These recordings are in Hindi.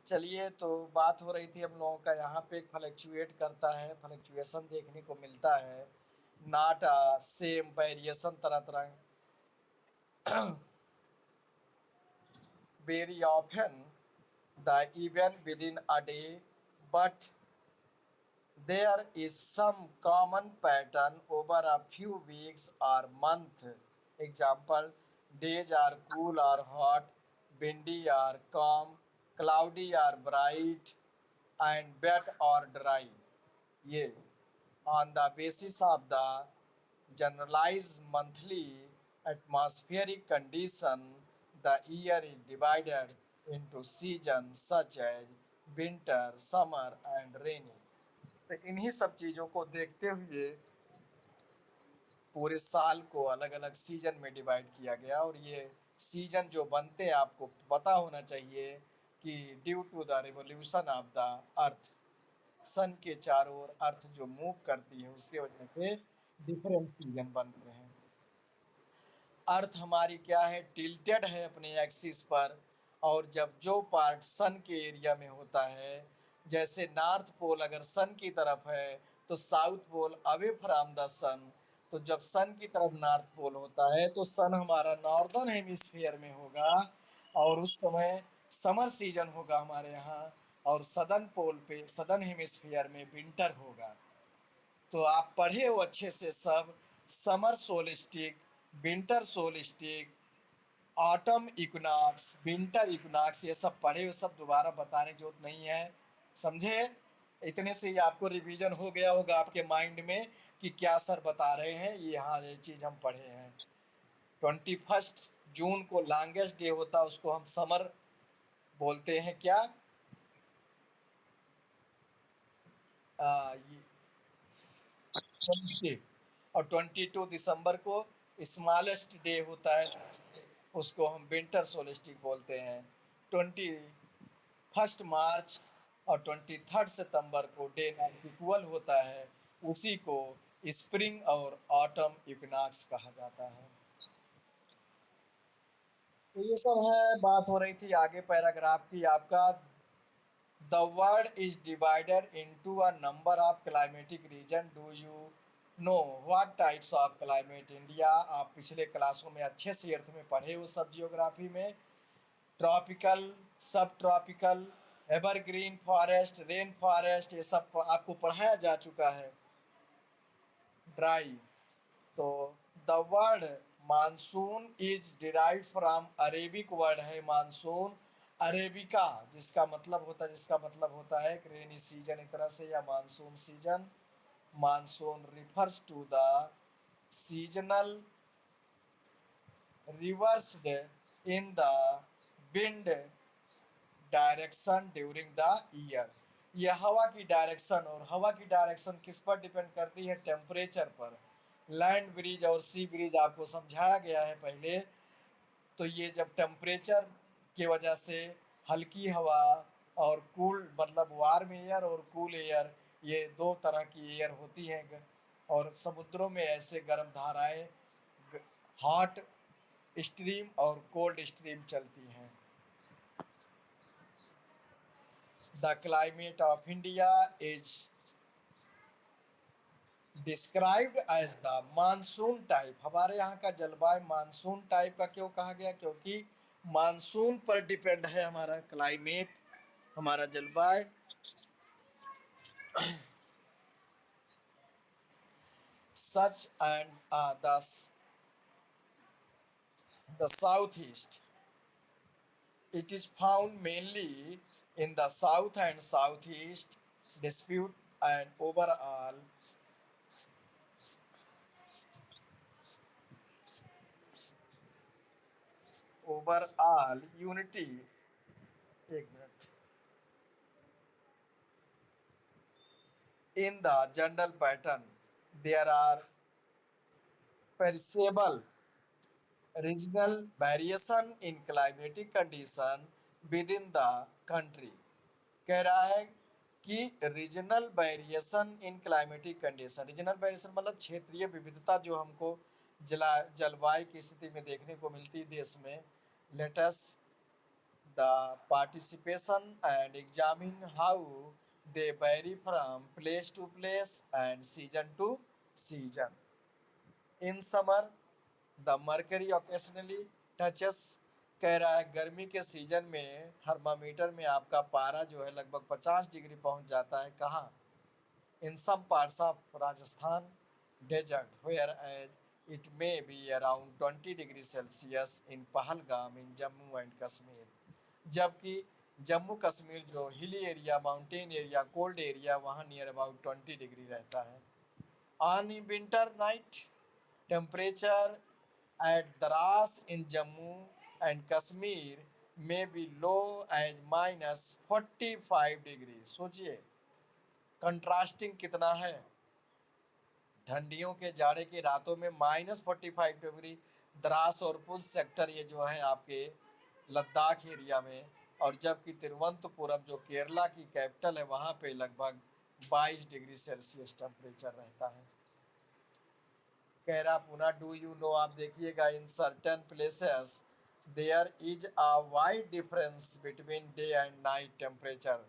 चलिए, तो बात हो रही थी हम लोगों का यहाँ पे फ्लक्चुएट करता है, फ्लक्चुएशन देखने को मिलता है, नॉट सेम वेरिएशन तरह तरह very often the even within a day, but there is some common pattern over a few weeks or month. Example, days are cool or hot, windy or calm, cloudy or bright, and wet or dry. Yeah. On the basis of the generalized monthly atmospheric condition, the year is divided into seasons such as winter, summer, and rainy. तो इन्हीं सब चीज़ों को देखते हुए पूरे साल को अलग अलग सीजन में डिवाइड किया गया। और ये सीजन जो बनते हैं आपको पता होना चाहिए कि due to the revolution of the earth, sun के चारों ओर अर्थ जो मूव करती है उसके वजह से डिफरेंट सीजन बनते हैं। अर्थ हमारी क्या है, टिल्टेड है अपने एक्सिस पर, और जब जो पार्ट सन के एरिया में होता है, जैसे नॉर्थ पोल अगर सन की तरफ है तो south pole away from the sun, तो जब सन की तरफ नॉर्थ पोल होता है तो सन हमारा नॉर्दर्न हेमिस्फीयर में होगा, और उस समय समर सीजन होगा हमारे यहाँ, और सदर्न पोल पे सदर्न हेमिस्फीयर में विंटर होगा। तो आप पढ़े हो अच्छे से सब, summer solstice, winter solstice, autumn equinox, winter equinox, ये सब पढ़े हुए, सब दोबारा बताने की जरूरत नहीं है, समझे। इतने से ही आपको रिवीजन हो गया होगा आपके माइंड में कि क्या सर बता रहे हैं, ये हाँ ये चीज़ हम पढ़े हैं। 21 जून को लॉन्गेस्ट डे होता है, उसको हम समर बोलते हैं, क्या ये 20, और 22 दिसंबर को स्मॉलेस्ट डे होता है, उसको हम विंटर सोलिस्टिक बोलते हैं। 21 मार्च और 23 सितंबर को डे नाइट इक्वल होता है, उसी को स्प्रिंग और ऑटम इक्विनॉक्स कहा जाता है। तो ये सब है, बात हो रही थी आगे पैराग्राफ की आपका। The world is divided into a number of climatic region. Do you know what types of climate India? आप पिछले क्लासों में अच्छे से अर्थ में पढ़े हो सब जियोग्राफी में। ट्रॉपिकल, सब tropical, evergreen forest, rain forest, ये सब आपको पढ़ाया जा चुका है। ड्राई, तो the word monsoon is derived from Arabic word है मानसून, अरेबिका, जिसका मतलब होता है कि रेनी सीजन एक तरह से, या monsoon season. Monsoon refers to the seasonal reversed in the wind direction during the year. ये हवा की डायरेक्शन, और हवा की डायरेक्शन किस पर डिपेंड करती है, टेम्परेचर पर। लैंड ब्रिज और सी ब्रिज आपको समझाया गया है पहले। तो ये जब टेम्परेचर की वजह से हल्की हवा और कूल, मतलब वार्म एयर और कूल एयर, ये दो तरह की एयर होती हैं, और समुद्रों में ऐसे गर्म धाराएं, हॉट स्ट्रीम और कोल्ड स्ट्रीम चलती हैं। The climate of India is described as the monsoon type. हमारे यहाँ का जलवायु मानसून टाइप का क्यों कहा गया, क्योंकि मानसून पर डिपेंड है हमारा क्लाइमेट, हमारा जलवायु। Such and the southeast, it is found mainly in the south and southeast. Dispute and overall unity, एक minute, in the general pattern there are perceivable regional variation in climatic condition within the country। कह रहा है कि regional variation in climatic condition, regional variation मतलब क्षेत्रीय विविधता जो हमको जलवायु की स्थिति में देखने को मिलती है देश में। Let's the participation and examine how they vary from place to place and season to season. In summer, the mercury occasionally touches, कह रहा है गर्मी के सीजन में थर्मामीटर में आपका पारा जो है लगभग 50 डिग्री पहुंच जाता है। कहाँ? In some parts of Rajasthan desert, whereas it may be around 20 degrees Celsius in Pahalgam in Jammu and Kashmir. जबकि जम्मू कश्मीर जो hilly area, mountain area, cold area, वहाँ नियर अबाउट 20 डिग्री रहता है। On winter night temperature at Dras in Jammu and Kashmir may be low as minus 45 degree. सोचिए कंट्रास्टिंग कितना है। ठंडियों के जाड़े की रातों में -45 डिग्री द्रास और पुंछ सेक्टर, ये जो है आपके लद्दाख एरिया में, और जबकि तिरुवनंतपुरम जो केरला की कैपिटल है वहाँ पे लगभग 22 डिग्री सेल्सियस टेम्परेचर रहता है। कह रहा पुनः डू यू नो, आप देखिएगा in certain places there is a wide difference between day and night temperature.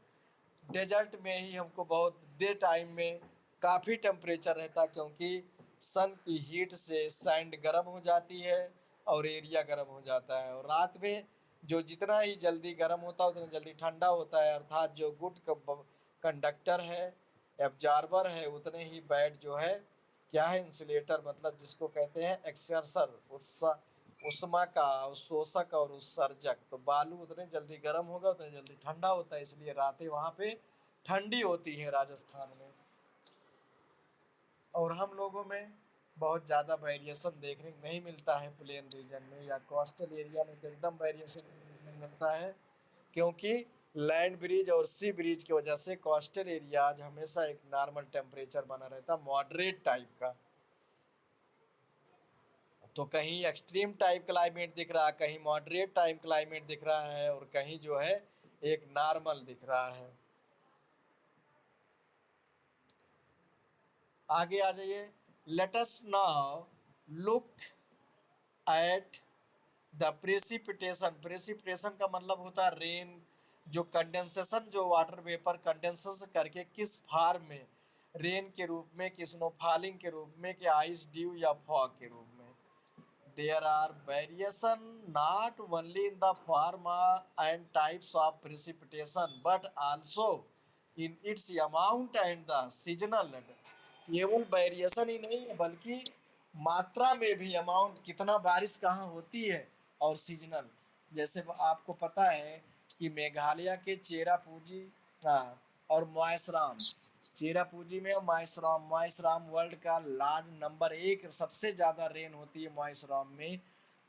Desert में ही हमको बहुत डे टाइम में काफ़ी टेम्परेचर रहता, क्योंकि सन की हीट से सैंड गर्म हो जाती है और एरिया गर्म हो जाता है, और रात में जो जितना ही जल्दी गर्म होता है उतना जल्दी ठंडा होता है। अर्थात जो गुड कंडक्टर है, एब्जॉर्बर है, उतने ही बैड जो है क्या है, इंसुलेटर, मतलब जिसको कहते हैं एक्सर्सर, उष्मा का शोषक और उत्सर्जक। तो बालू उतने जल्दी गर्म होगा उतने जल्दी ठंडा होता है, इसलिए रातें वहाँ पे ठंडी होती है राजस्थान में। और हम लोगों में बहुत ज़्यादा वेरिएशन देखने को नहीं मिलता है प्लेन रीजन में या कोस्टल एरिया में, तो एकदम वेरिएशन मिलता है, क्योंकि लैंड ब्रिज और सी ब्रिज की वजह से कोस्टल एरियाज हमेशा एक नॉर्मल टेम्परेचर बना रहता, मॉडरेट टाइप का। तो कहीं एक्सट्रीम टाइप क्लाइमेट दिख रहा है, कहीं मॉडरेट टाइप क्लाइमेट दिख रहा है, और कहीं जो है एक नॉर्मल दिख रहा है। आगे आ जाइए। Let us now look at the precipitation. Precipitation का मतलब होता है रेन, जो कंडेंसेशन, जो वाटर वेपर कंडेंसेशन करके किस फॉर्म में, रेन के रूप में, कि स्नोफॉलिंग के रूप में, कि आइस ड्यू या फॉग के रूप में। There are variation not only in the form and types of precipitation but also in its amount and the seasonal। केवल वेरिएशन ही नहीं है बल्कि मात्रा में भी, अमाउंट कितना बारिश कहाँ होती है, और सीजनल। जैसे आपको पता है कि मेघालय के चेरापूंजी, हाँ, और मायसराम, चेरापूंजी में मायसराम वर्ल्ड का लार्ज नंबर 1, सबसे ज़्यादा रेन होती है मायसराम में,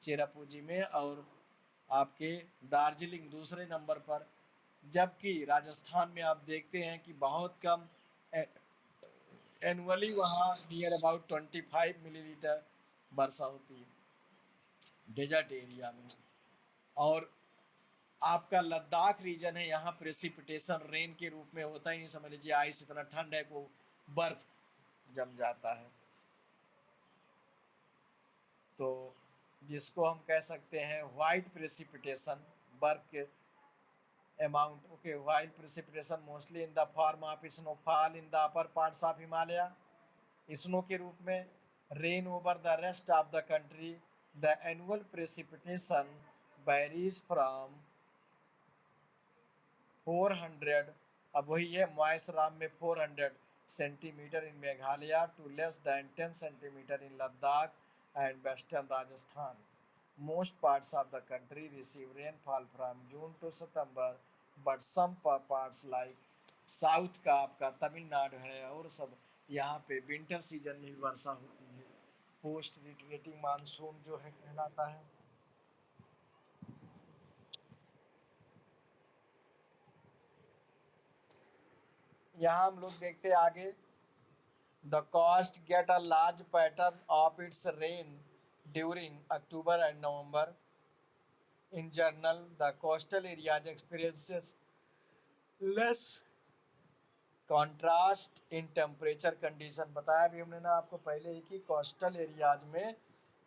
चेरापूंजी में, और आपके दार्जिलिंग दूसरे नंबर पर। जबकि राजस्थान में आप देखते हैं कि बहुत कम, एनुअली वहाँ नियर अबाउट 25 मिलीलीटर वर्षा होती है डेजर्ट एरिया में। और आपका लद्दाख रीजन है, यहाँ प्रेसिपिटेशन रेन के रूप में होता ही नहीं, समझ लीजिए आइस इतना ठंड है को बर्फ जम जाता है। तो जिसको हम कह सकते हैं व्हाइट प्रेसिपिटेशन, बर्फ के amount. Okay, white precipitation mostly in the form of snowfall in the upper parts of Himalaya, snow के रूप में, rain over the rest of the country. The annual precipitation varies from 400, अब वही है मायसराम में 400 centimetres in Meghalaya to less than 10 centimetres in Ladakh and western Rajasthan. Most parts of the country receive rainfall from June to September, but some parts like south का आपका तमिलनाडु है और सब, यहाँ पे विंटर सीजन में वर्षा होती है। पोस्ट रिट्रेटिंग मानसून जो है कहलाता है। यहाँ हम लोग देखते हैं आगे, the coast get a large pattern of its rain during October and November. In general, the coastal areas experiences less contrast in temperature condition। बताया भी हमने ना आपको पहले ही कि कोस्टल एरियाज में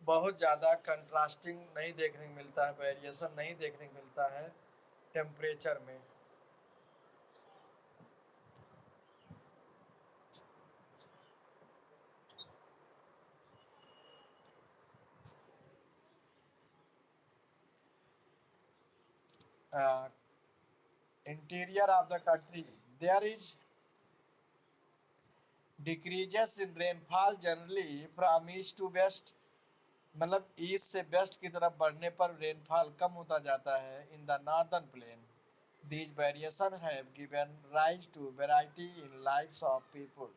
बहुत ज़्यादा कंट्रास्टिंग नहीं देखने को मिलता है, वेरिएशन नहीं देखने को मिलता है। टेम्परेचर में। Interior of the country there is decreases in rainfall generally from east to west, मतलब ईस्ट से वेस्ट की तरफ बढ़ने पर रेनफॉल कम होता जाता है in the northern plain. These variation have given rise to variety in lifes of people.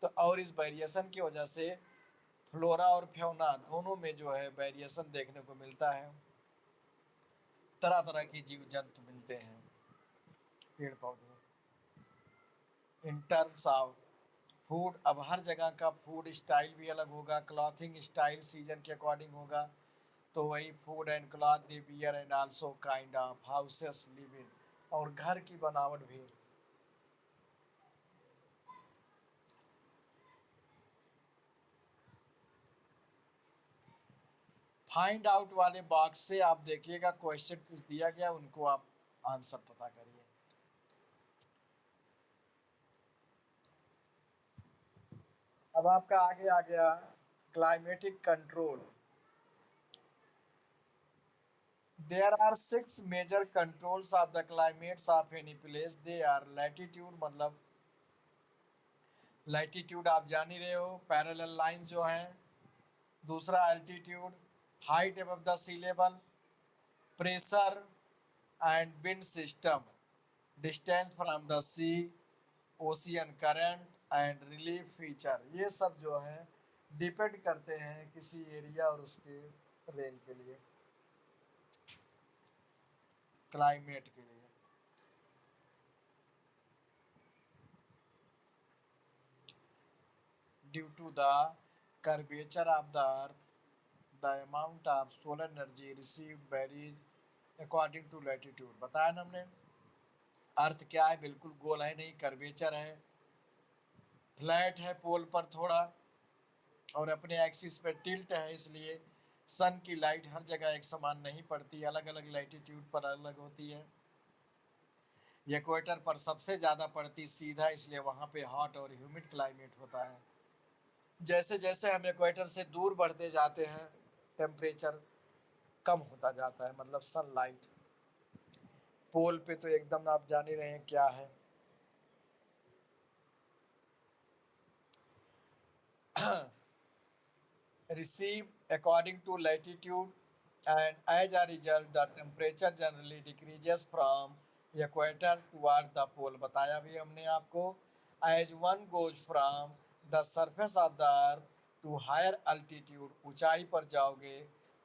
तो और इस वेरिएशन की वजह से फ्लोरा और फ्योना दोनों में जो है वेरिएशन देखने को मिलता है, तरह तरह की जीव जंतु मिलते हैं, पेड़ पौधे। इन टर्म्स ऑफ फूड, अब हर जगह का फूड स्टाइल भी अलग होगा, क्लॉथिंग स्टाइल सीजन के अकॉर्डिंग होगा। तो वही food and cloth they wear and also kind of houses live in, और घर की बनावट भी। फाइंड आउट वाले बॉक्स से आप देखिएगा क्वेश्चन कुछ दिया गया, उनको आप आंसर पता करिए। अब आपका आगे आ गया climatic control. There are 6 major controls of the climates of any place. They are latitude, मतलब लैटिट्यूड आप जान ही रहे हो, पैरेलल लाइन जो है। दूसरा altitude, height above the sea level. Pressure and wind system, distance from the sea, ocean current and relief feature, ये सब जो है डिपेंड करते हैं किसी एरिया और उसके रेन के लिए, क्लाइमेट के लिए। Due to the curvature of the earth, the amount of solar energy received varies according to latitude. बताया ना हमने, अर्थ क्या है, बिल्कुल गोल है नहीं, कर्वेचर है, फ्लैट है पोल पर थोड़ा, और अपने एक्सिस पे टिल्ट है, इसलिए सन की लाइट हर जगह एक समान नहीं पड़ती, अलग अलग लैटिट्यूड पर अलग होती है। इक्वेटर पर सबसे ज़्यादा पड़ती सीधा, इसलिए वहाँ पे हॉट और ह्यूमिड क्लाइमेट होता है। जैसे जैसे हम इक्वेटर से दूर बढ़ते जाते हैं टेम्परेचर कम होता जाता है, मतलब सनलाइट। पोल पे तो एकदम आप जान ही रहे हैं क्या है। receive according to latitude, and as a result the temperature generally decreases from equator toward the pole। बताया भी हमने आपको, as one goes from the surface of the earth to higher altitude, ऊंचाई पर जाओगे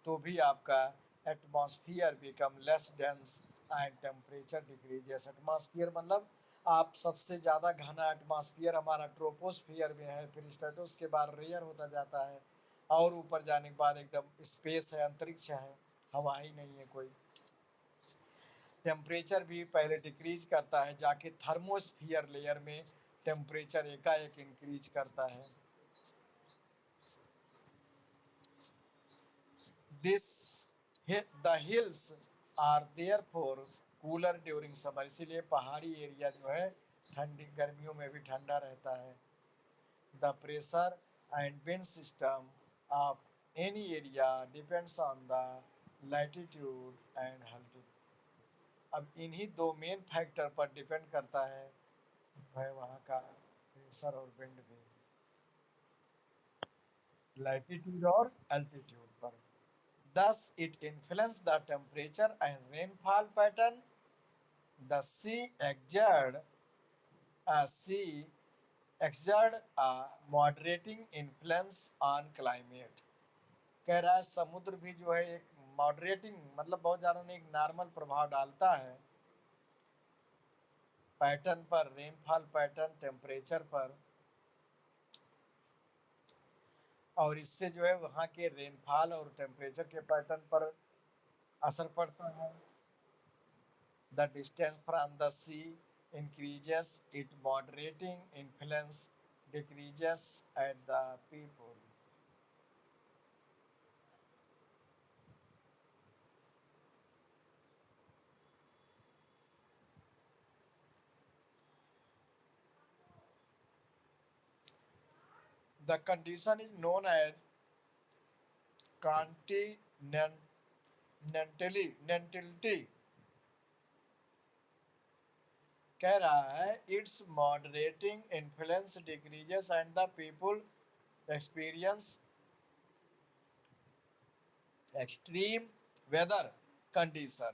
तो भी आपका atmosphere become less dense and temperature decreases. Atmosphere मतलब आप सबसे ज़्यादा घना एटमॉस्फियर हमारा ट्रोपोस्फियर में है, फिर स्ट्रेटोस के बाद रेयर होता जाता है, और ऊपर जाने के बाद एकदम स्पेस है, अंतरिक्ष है, हवा ही नहीं है कोई। टेम्परेचर भी पहले डिक्रीज करता है, जाके थर्मोस्फियर लेयर में टेम्परेचर एकाएक इंक्रीज करता है। This the hills are there for cooler during summer, इसीलिए पहाड़ी एरिया जो है ठंडी गर्मियों में भी ठंडा रहता है। The pressure and wind system of any area depends on the latitude and altitude. अब इन्हीं दो मेन फैक्टर पर डिपेंड करता है वहाँ का प्रेशर और विंड भी, लैटिट्यूड और एल्टीट्यूड पर। Thus, it influences the temperature and rainfall pattern. The sea exert a moderating influence on climate। कह रहा है समुद्र भी जो है एक मॉडरेटिंग, मतलब बहुत ज़्यादा नहीं, एक नॉर्मल प्रभाव डालता है पैटर्न पर, रेनफॉल पैटर्न, टेम्परेचर पर, और इससे जो है वहाँ के रेनफॉल और टेम्परेचर के पैटर्न पर असर पड़ता है। The distance from the sea increases, its moderating influence decreases at the people। The condition is known as continentality। कह रहा है it's moderating influence decreases and the people experience extreme weather condition.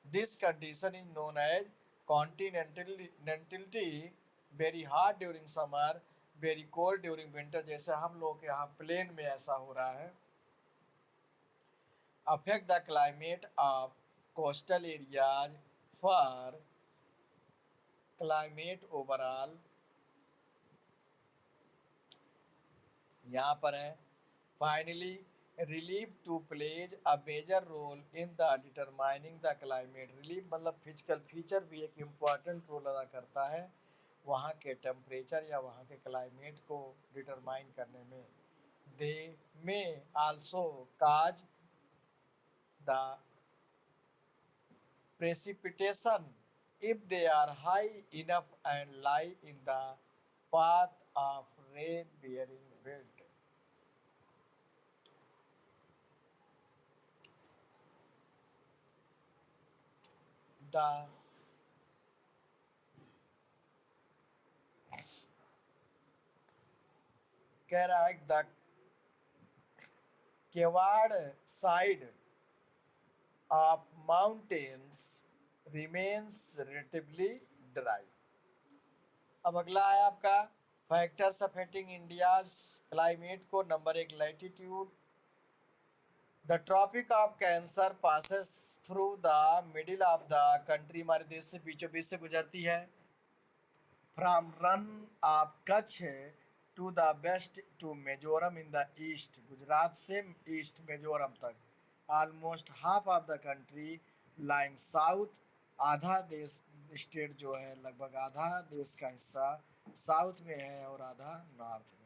This condition is known as continentality। very hot during summer, very cold during winter, जैसे हम लोग के यहाँ प्लेन में ऐसा हो रहा है। affect the climate of coastal areas for climate overall। यहाँ पर है finally relief to plays a major role in the determining the climate। relief मतलब फिजिकल फीचर भी एक इम्पॉर्टेंट रोल अदा करता है वहाँ के टेम्परेचर या वहाँ के क्लाइमेट को डिटरमाइन करने में। They may also cause the precipitation if they are high enough and lie in the path of rain bearing wind। the कह रहा है the leeward side of mountains remains relatively dry. अब अगला है आपका फैक्टर्स अफेक्टिंग इंडियाज क्लाइमेट को। Number 1 latitude. The tropic of cancer passes through the middle of the country, हमारे देश से बीचों बीच से गुजरती है। From Rann of Kutch to the west to Mizoram in the east, Gujarat से ईस्ट मिजोरम तक। Almost half of the country lying south, आधा देश स्टेट जो है लगभग आधा देश का हिस्सा साउथ में है और आधा नॉर्थ में।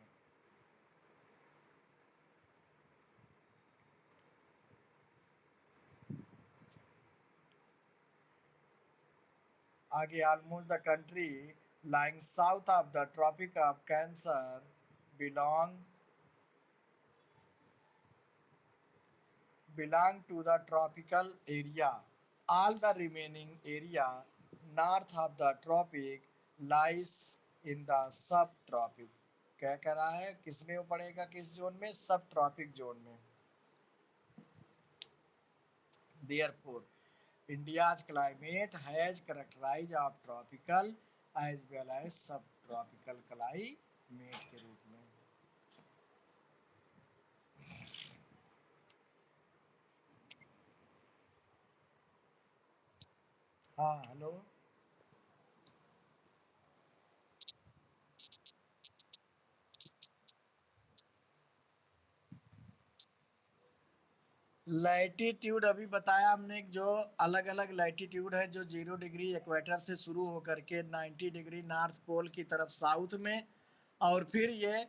आगे almost the country lying south of the tropic of cancer belong to the tropical area। all the remaining area north of the tropic lies in the subtropic। क्या कह रहा है किस में पड़ेगा, किस जोन में, सब ट्रॉपिक जोन में। therefore India's climate has characterized of tropical as well as subtropical climate के रूप में। हाँ हेलो। लैटिट्यूड अभी बताया हमने, जो अलग अलग लैटिट्यूड है जो 0 डिग्री इक्वेटर से शुरू होकर के 90 डिग्री नॉर्थ पोल की तरफ साउथ में, और फिर ये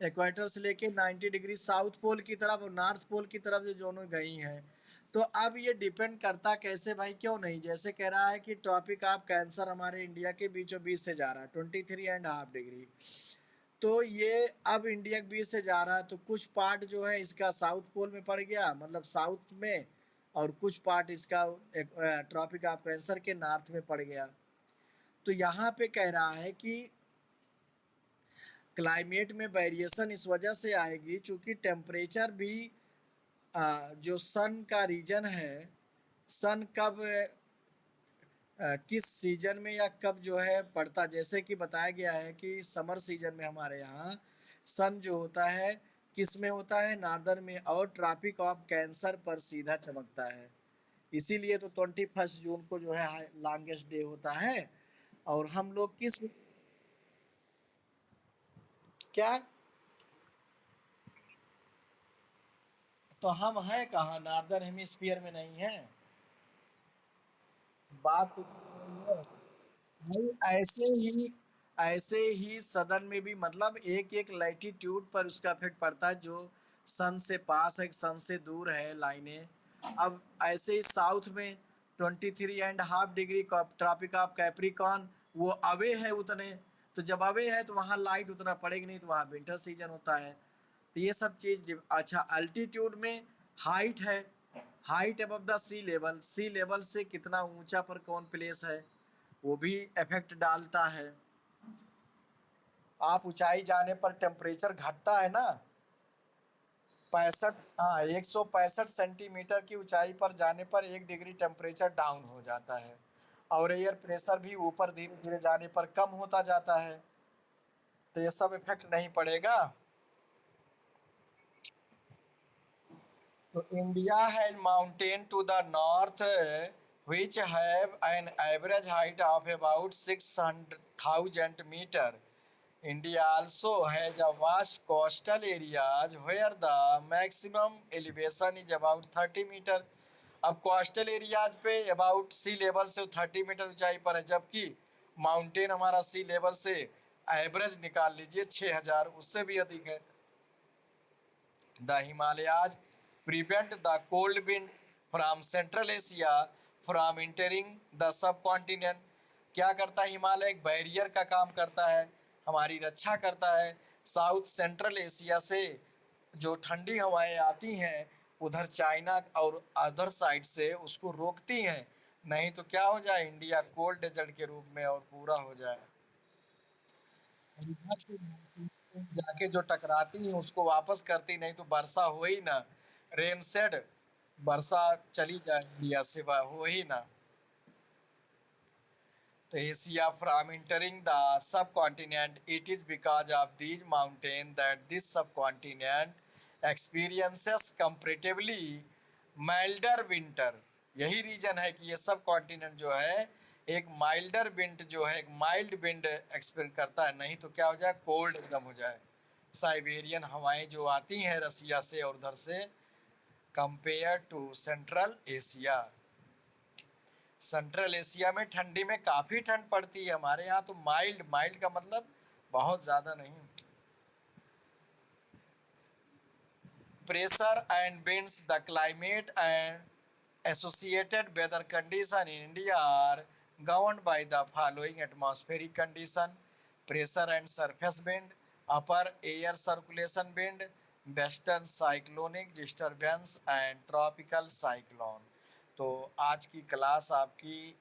इक्वेटर से लेके 90 डिग्री साउथ पोल की तरफ और नॉर्थ पोल की तरफ जो दोनों गई हैं। तो अब ये डिपेंड करता कैसे भाई, क्यों नहीं, जैसे कह रहा है कि ट्रॉपिक ऑफ कैंसर हमारे इंडिया के बीचों बीच से जा रहा है 23.5 डिग्री। तो ये अब इंडिया के बीच से जा रहा है तो कुछ पार्ट जो है इसका साउथ पोल में पड़ गया, मतलब साउथ में, और कुछ पार्ट इसका ट्रॉपिक ऑफ कैंसर के नॉर्थ में पड़ गया। तो यहाँ पे कह रहा है कि क्लाइमेट में वेरिएशन इस वजह से आएगी चूंकि टेम्परेचर भी जो सन का रीजन है, सन कब किस सीजन में या कब जो है पड़ता, जैसे कि बताया गया है कि समर सीजन में हमारे यहाँ सन जो होता है किस में होता है, नॉर्दर्न में, और ट्रॉपिक ऑफ कैंसर पर सीधा चमकता है। इसीलिए तो 21 जून को जो है लॉन्गेस्ट डे होता है। और हम लोग किस क्या, तो हम हैं कहाँ, नॉर्दर्न हेमिस्फीयर में नहीं है। बात तो भाई ऐसे ही सदन में भी, मतलब एक एक लैटिट्यूड पर उसका इफेक्ट पड़ता है, जो सन से पास है सन से दूर है लाइनें। अब ऐसे ही साउथ में 23.5 डिग्री ट्रॉपिक ऑफ कैप्रिकॉन वो अवे है उतने, तो जब अवे है तो वहाँ लाइट उतना पड़ेगी नहीं, तो वहाँ विंटर सीजन होता है। तो ये सब चीज। अच्छा, अल्टीट्यूड में हाइट है, height above the sea level से कितना ऊंचा पर कौन प्लेस है, वो भी इफेक्ट डालता है। आप ऊंचाई जाने पर टेम्परेचर घटता है ना, 65, हाँ 165 सेंटीमीटर की ऊंचाई पर जाने पर 1 डिग्री टेम्परेचर डाउन हो जाता है, और एयर प्रेशर भी ऊपर धीरे धीरे जाने पर कम होता जाता है। तो ये सब इफेक्ट नहीं पड़ेगा। तो India has mountain to the north which have an average height of about 600,000 meter. India also has a vast coastal areas where the maximum elevation is about 30 metre. अब कोस्टल एरियाज पे अबाउट सी लेवल से 30 मीटर ऊंचाई पर है, जबकि माउंटेन हमारा सी लेवल से एवरेज निकाल लीजिए 6000, उससे भी अधिक है। The Himalayas prevent the cold wind from central Asia from entering the subcontinent. क्या करता है हिमालय? एक बैरियर का काम करता है, हमारी रक्षा करता है। साउथ सेंट्रल एशिया से जो ठंडी हवाएं आती हैं उधर चाइना और अदर साइड से उसको रोकती हैं, नहीं तो क्या हो जाए, इंडिया कोल्ड डेजर्ट के रूप में और पूरा हो जाए। इधर से जाके जो टकराती है उसको वापस करती, नहीं तो वर्षा हो ही ना। रेन सेड, वर्षा चली जाए इंडिया से, हो ही ना। तो Asia from entering the subcontinent, it is because of these mountain that this subcontinent experiences comparatively milder winter. यही रीजन है कि ये सब कॉन्टिनेंट जो है एक माइल्डर विंड जो है, एक माइल्ड विंड एक्सपीरियंस करता है, नहीं तो क्या हो जाए, कोल्ड एकदम हो जाए। साइबेरियन हवाएं जो आती हैं रसिया से और उधर से, compare to central Asia. Central Asia में ठंडी में काफी ठंड पड़ती है, हमारे यहाँ तो माइल्ड, माइल्ड का मतलब बहुत ज्यादा नहीं। Pressure and winds, the climate and associated weather condition in India are governed by the following atmospheric condition: pressure and surface wind, upper air circulation wind, western cyclonic disturbance and tropical cyclone। तो आज की क्लास आपकी